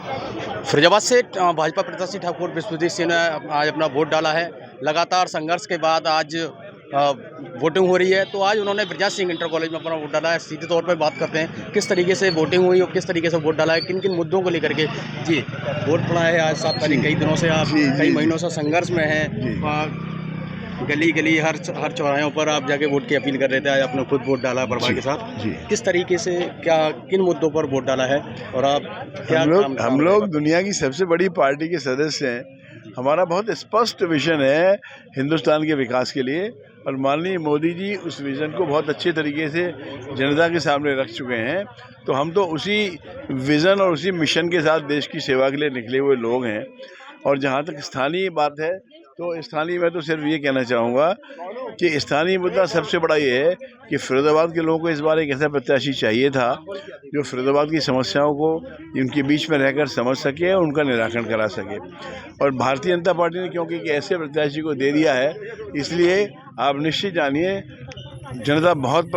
फिरोजाबाद से भाजपा प्रत्याशी ठाकुर विश्वजीत सिंह ने आज अपना वोट डाला है। लगातार संघर्ष के बाद आज वोटिंग हो रही है, तो आज उन्होंने बृजाश सिंह इंटर कॉलेज में अपना वोट डाला है। सीधे तौर पर बात करते हैं किस तरीके से वोटिंग हुई और किस तरीके से वोट डाला है, किन किन मुद्दों को लेकर के। जी, वोट पड़ा है आज 7 तारीख, कई दिनों से आप कई महीनों से संघर्ष में हैं। गली गली हर चौराहों पर आप जाके वोट की अपील कर रहे थे, आज आपने खुद वोट डाला परिवार के साथ। किस तरीके से, क्या किन मुद्दों पर वोट डाला है और आप क्या हम लोग दुनिया की सबसे बड़ी पार्टी के सदस्य हैं। हमारा बहुत स्पष्ट विजन है हिंदुस्तान के विकास के लिए, और माननीय मोदी जी उस विजन को बहुत अच्छे तरीके से जनता के सामने रख चुके हैं। तो हम तो उसी विजन और उसी मिशन के साथ देश की सेवा के लिए निकले हुए लोग हैं। और जहाँ तक स्थानीय बात है, तो स्थानीय मैं तो सिर्फ ये कहना चाहूँगा कि स्थानीय मुद्दा सबसे बड़ा ये है कि फिरोजाबाद के लोगों को इस बार एक ऐसा प्रत्याशी चाहिए था जो फिरोजाबाद की समस्याओं को उनके बीच में रहकर समझ सके और उनका निराकरण करा सके। और भारतीय जनता पार्टी ने क्योंकि एक ऐसे प्रत्याशी को दे दिया है, इसलिए आप निश्चित जानिए जनता बहुत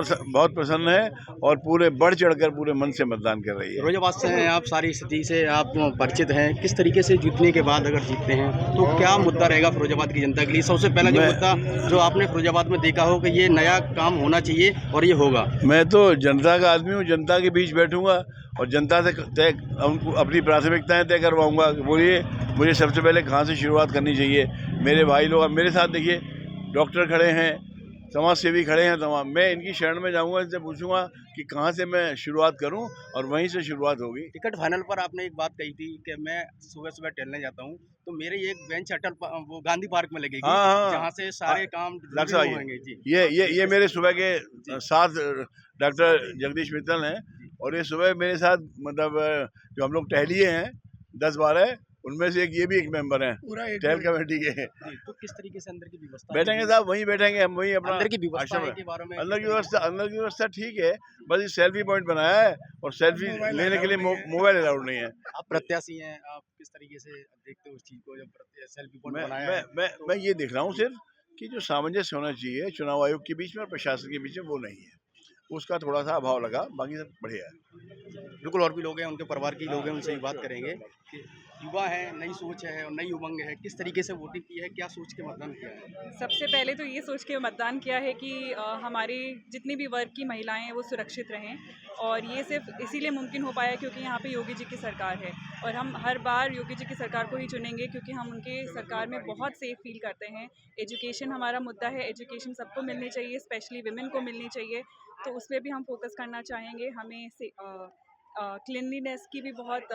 प्रसन्न है और पूरे बढ़ चढ़कर पूरे मन से मतदान कर रही है। फिरोजाबाद से हैं आप, सारी स्थिति से आप परिचित हैं। किस तरीके से जीतने के बाद अगर जीतते हैं तो क्या मुद्दा रहेगा फिरोजाबाद की जनता के लिए? सबसे पहला जो मुद्दा जो आपने फिरोजाबाद में देखा हो कि ये नया काम होना चाहिए और ये होगा। मैं तो जनता का आदमी हूँ, जनता के बीच बैठूंगा और जनता से उनको अपनी प्राथमिकताएं तय करवाऊंगा। बोलिए मुझे सबसे पहले कहाँ से शुरुआत करनी चाहिए। मेरे भाई लोग अब मेरे साथ देखिए, डॉक्टर खड़े हैं, समाज सेवी खड़े हैं तमाम। मैं इनकी शरण में जाऊंगा, इनसे पूछूंगा कि कहाँ से मैं शुरुआत करूं और वहीं से शुरुआत होगी। टिकट फाइनल पर आपने एक बात कही थी कि मैं सुबह सुबह टहलने जाता हूं तो मेरे एक बेंच अटल वो गांधी पार्क में लगेगी, जहां से सारे काम होंगे। जी, ये मेरे सुबह के साथ डॉक्टर जगदीश मित्तल हैं, और ये सुबह मेरे साथ मतलब जो हम लोग टहलिए हैं 10-12, उनमें से ये भी एक मेंबर हैं टहल कमेटी के। तो किस तरीके से अंदर की व्यवस्था बैठेंगे साहब, वहीं बैठेंगे हम, वहीं अपना अंदर की व्यवस्था के बारे में। अंदर की व्यवस्था ठीक है, बस ये सेल्फी पॉइंट बनाया है और सेल्फी लेने के लिए मोबाइल अलाउड नहीं है। आप प्रत्याशी हैं, आप किस तरीके से देखते हो उस चीज को जब सेल्फी पॉइंट बनाया है? मैं ये देख रहा हूँ सिर्फ कि जो सामंजस्य होना चाहिए चुनाव आयोग के बीच में और प्रशासन के बीच में, वो नहीं है। उसका थोड़ा सा अभाव लगा, बाकी सब बढ़िया है। बिल्कुल, और भी लोग हैं, उनके परिवार के लोग हैं, उनसे भी बात करेंगे कि युवा है, नई सोच है और नई उमंग है। किस तरीके से वोटिंग की है, क्या सोच के मतदान किया है? सबसे पहले तो ये सोच के मतदान किया है कि हमारी जितनी भी वर्ग की महिलाएं हैं वो सुरक्षित रहें, और ये सिर्फ इसीलिए मुमकिन हो पाया क्योंकि यहाँ पे योगी जी की सरकार है। और हम हर बार योगी जी की सरकार को ही चुनेंगे क्योंकि हम उनके सरकार में बहुत सेफ फील करते हैं। एजुकेशन हमारा मुद्दा है, एजुकेशन सबको मिलनी चाहिए, स्पेशली विमेन को मिलनी चाहिए, तो उस पर भी हम फोकस करना चाहेंगे। हमें क्लिनलीनेस की भी बहुत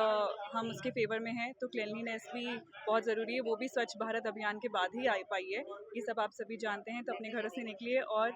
हम उसके फेवर में हैं, तो क्लिनलीनेस भी बहुत ज़रूरी है, वो भी स्वच्छ भारत अभियान के बाद ही आ पाई है। ये सब आप सभी जानते हैं, तो अपने घरों से निकलिए और